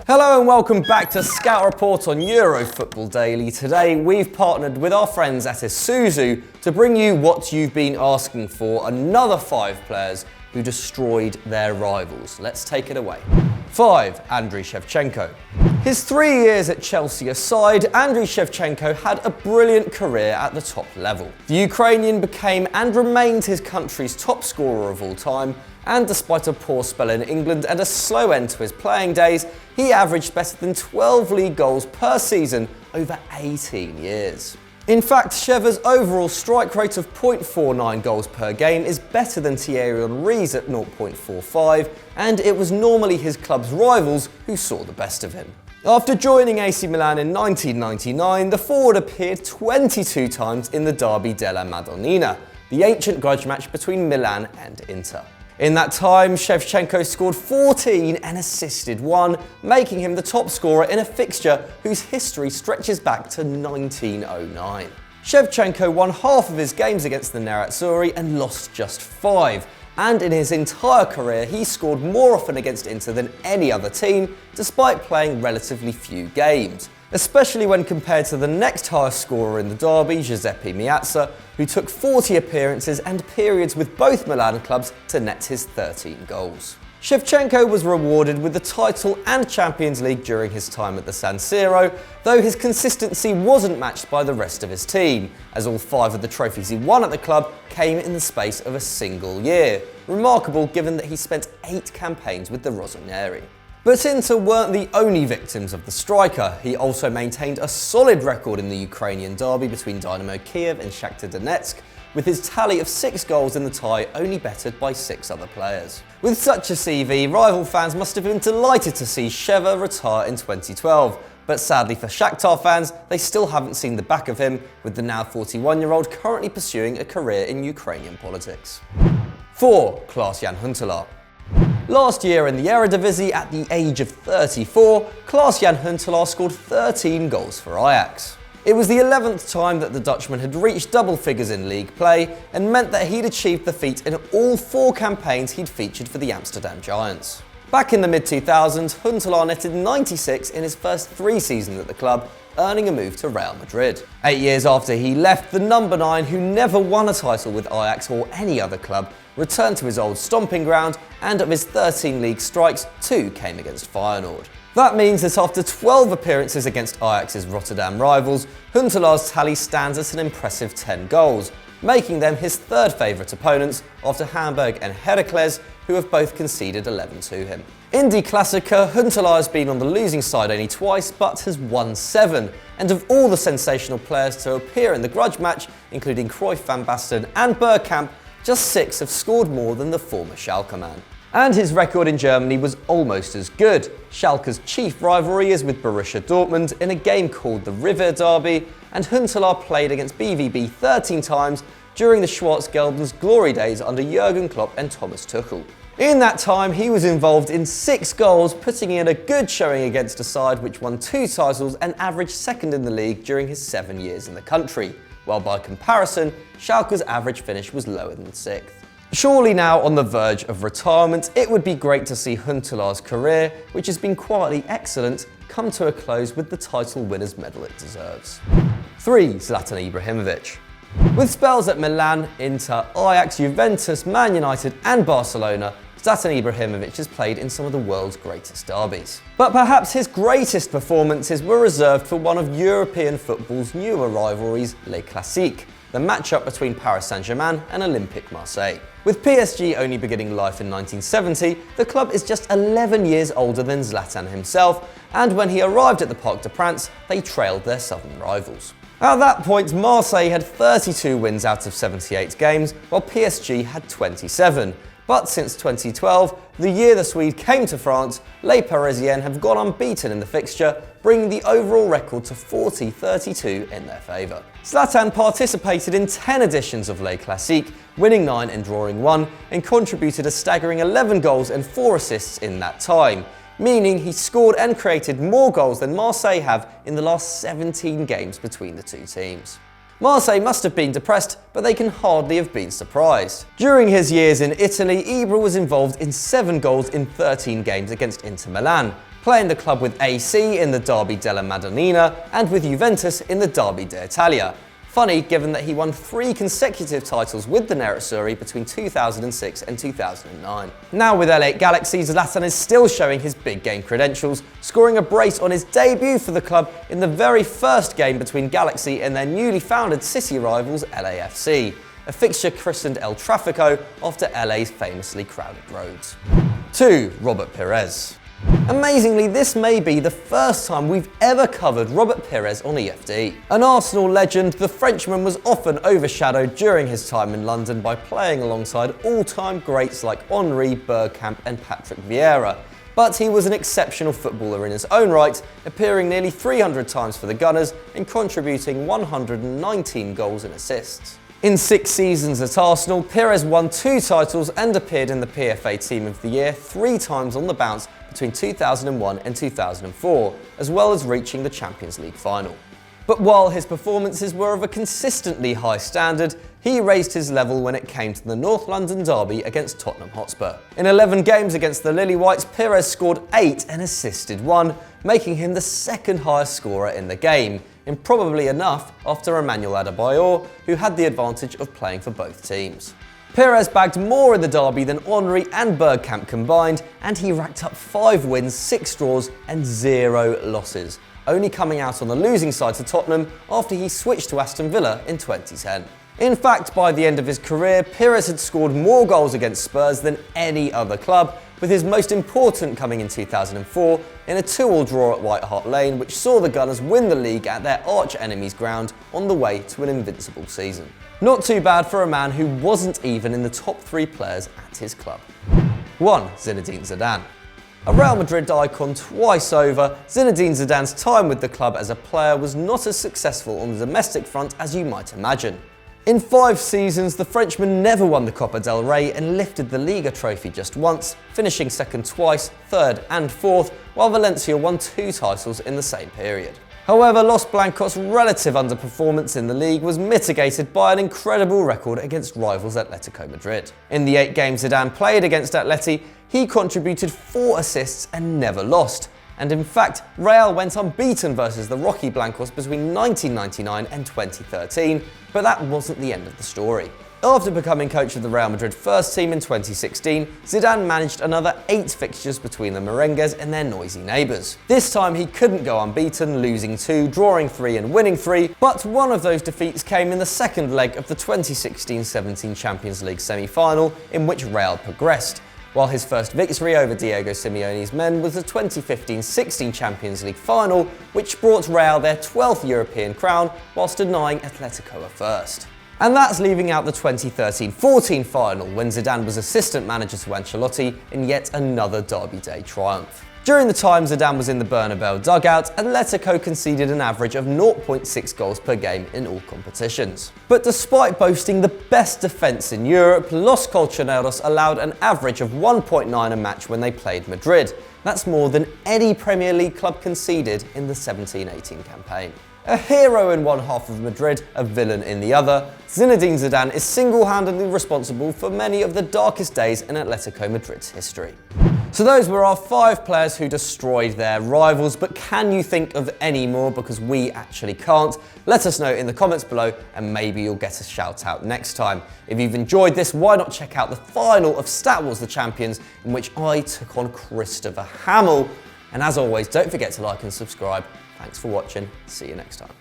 Hello and welcome back to Scout Report on Euro Football Daily. Today we've partnered with our friends at Isuzu to bring you what you've been asking for, another 5 players who destroyed their rivals. Let's take it away. 5. Andriy Shevchenko. His 3 years at Chelsea aside, Andriy Shevchenko had a brilliant career at the top level. The Ukrainian became and remained his country's top scorer of all time, and despite a poor spell in England and a slow end to his playing days, he averaged better than 12 league goals per season over 18 years. In fact, Sheva's overall strike rate of 0.49 goals per game is better than Thierry Henry's at 0.45, and it was normally his club's rivals who saw the best of him. After joining AC Milan in 1999, the forward appeared 22 times in the Derby della Madonnina, the ancient grudge match between Milan and Inter. In that time, Shevchenko scored 14 and assisted 1, making him the top scorer in a fixture whose history stretches back to 1909. Shevchenko won half of his games against the Nerazzurri and lost just 5, and in his entire career he scored more often against Inter than any other team, despite playing relatively few games, especially when compared to the next highest scorer in the derby, Giuseppe Meazza, who took 40 appearances and periods with both Milan clubs to net his 13 goals. Shevchenko was rewarded with the title and Champions League during his time at the San Siro, though his consistency wasn't matched by the rest of his team, as all 5 of the trophies he won at the club came in the space of a single year, remarkable given that he spent 8 campaigns with the Rossoneri. But Inter weren't the only victims of the striker. He also maintained a solid record in the Ukrainian derby between Dynamo Kiev and Shakhtar Donetsk, with his tally of 6 goals in the tie only bettered by 6 other players. With such a CV, rival fans must have been delighted to see Sheva retire in 2012, but sadly for Shakhtar fans, they still haven't seen the back of him, with the now 41-year-old currently pursuing a career in Ukrainian politics. 4. Klaas-Jan Huntelaar. Last year in the Eredivisie, at the age of 34, Klaas-Jan Huntelaar scored 13 goals for Ajax. It was the 11th time that the Dutchman had reached double figures in league play, and meant that he'd achieved the feat in all 4 campaigns he'd featured for the Amsterdam Giants. Back in the mid-2000s, Huntelaar netted 96 in his first 3 seasons at the club, earning a move to Real Madrid. 8 years after he left, the number 9, who never won a title with Ajax or any other club, returned to his old stomping ground, and of his 13 league strikes, 2 came against Feyenoord. That means that after 12 appearances against Ajax's Rotterdam rivals, Huntelaar's tally stands at an impressive 10 goals, making them his 3rd favourite opponents after Hamburg and Heracles, who have both conceded 11 to him. In Die Klassiker, Huntelaar has been on the losing side only twice, but has won 7. And of all the sensational players to appear in the grudge match, including Cruyff, Van Basten and Bergkamp, just 6 have scored more than the former Schalke man. And his record in Germany was almost as good. Schalke's chief rivalry is with Borussia Dortmund in a game called the River Derby, and Huntelaar played against BVB 13 times during the Schwarzgelben's glory days under Jurgen Klopp and Thomas Tuchel. In that time, he was involved in 6 goals, putting in a good showing against a side which won 2 titles and averaged 2nd in the league during his 7 years in the country, while by comparison, Schalke's average finish was lower than 6th. Surely now on the verge of retirement, it would be great to see Huntelaar's career, which has been quietly excellent, come to a close with the title winner's medal it deserves. 3. Zlatan Ibrahimovic. With spells at Milan, Inter, Ajax, Juventus, Man United and Barcelona, Zlatan Ibrahimovic has played in some of the world's greatest derbies. But perhaps his greatest performances were reserved for one of European football's newer rivalries, Les Classiques, the matchup between Paris Saint-Germain and Olympique Marseille. With PSG only beginning life in 1970, the club is just 11 years older than Zlatan himself, and when he arrived at the Parc des Princes, they trailed their southern rivals. At that point, Marseille had 32 wins out of 78 games, while PSG had 27. But since 2012, the year the Swede came to France, Les Parisiens have gone unbeaten in the fixture, bringing the overall record to 40-32 in their favour. Zlatan participated in 10 editions of Les Classiques, winning 9 and drawing 1, and contributed a staggering 11 goals and 4 assists in that time, meaning he scored and created more goals than Marseille have in the last 17 games between the 2 teams. Marseille must have been depressed, but they can hardly have been surprised. During his years in Italy, Ibra was involved in 7 goals in 13 games against Inter Milan, playing the club with AC in the Derby della Madonnina and with Juventus in the Derby d'Italia. Funny, given that he won 3 consecutive titles with the Nerazzurri between 2006 and 2009. Now with LA Galaxy, Zlatan is still showing his big game credentials, scoring a brace on his debut for the club in the very first game between Galaxy and their newly founded city rivals LAFC, a fixture christened El Tráfico after LA's famously crowded roads. 2. Robert Pirés. Amazingly, this may be the first time we've ever covered Robert Pirés on EFD. An Arsenal legend, the Frenchman was often overshadowed during his time in London by playing alongside all-time greats like Henry, Bergkamp and Patrick Vieira. But he was an exceptional footballer in his own right, appearing nearly 300 times for the Gunners and contributing 119 goals and assists. In 6 seasons at Arsenal, Pirés won 2 titles and appeared in the PFA Team of the Year 3 times on the bounce between 2001 and 2004, as well as reaching the Champions League final. But while his performances were of a consistently high standard, he raised his level when it came to the North London derby against Tottenham Hotspur. In 11 games against the Lily Whites, Pirés scored 8 and assisted 1, making him the second highest scorer in the game, improbably enough after Emmanuel Adebayor, who had the advantage of playing for both teams. Pirés bagged more in the derby than Henry and Bergkamp combined, and he racked up 5 wins, 6 draws and 0 losses, only coming out on the losing side to Tottenham after he switched to Aston Villa in 2010. In fact, by the end of his career, Pirés had scored more goals against Spurs than any other club, with his most important coming in 2004 in a 2-2 draw at White Hart Lane, which saw the Gunners win the league at their arch-enemy's ground on the way to an invincible season. Not too bad for a man who wasn't even in the top 3 players at his club. 1. Zinedine Zidane. A Real Madrid icon twice over, Zinedine Zidane's time with the club as a player was not as successful on the domestic front as you might imagine. In 5 seasons, the Frenchman never won the Copa del Rey and lifted the Liga trophy just once, finishing second twice, third and fourth, while Valencia won 2 titles in the same period. However, Los Blancos' relative underperformance in the league was mitigated by an incredible record against rivals Atletico Madrid. In the 8 games Zidane played against Atleti, he contributed 4 assists and never lost. And in fact, Real went unbeaten versus the Rocky Blancos between 1999 and 2013, but that wasn't the end of the story. After becoming coach of the Real Madrid first team in 2016, Zidane managed another 8 fixtures between the Merengues and their noisy neighbours. This time he couldn't go unbeaten, losing 2, drawing 3 and winning 3, but one of those defeats came in the second leg of the 2016-17 Champions League semi-final, in which Real progressed, while his first victory over Diego Simeone's men was the 2015-16 Champions League final, which brought Real their 12th European crown whilst denying Atletico a first. And that's leaving out the 2013-14 final, when Zidane was assistant manager to Ancelotti in yet another Derby Day triumph. During the time Zidane was in the Bernabeu dugout, Atletico conceded an average of 0.6 goals per game in all competitions. But despite boasting the best defence in Europe, Los Colchoneros allowed an average of 1.9 a match when they played Madrid. That's more than any Premier League club conceded in the 17-18 campaign. A hero in one half of Madrid, a villain in the other, Zinedine Zidane is single-handedly responsible for many of the darkest days in Atletico Madrid's history. So those were our 5 players who destroyed their rivals, but can you think of any more? Because we actually can't. Let us know in the comments below and maybe you'll get a shout out next time. If you've enjoyed this, why not check out the final of Stat Wars The Champions, in which I took on Christopher Hamill. And as always, don't forget to like and subscribe. Thanks for watching. See you next time.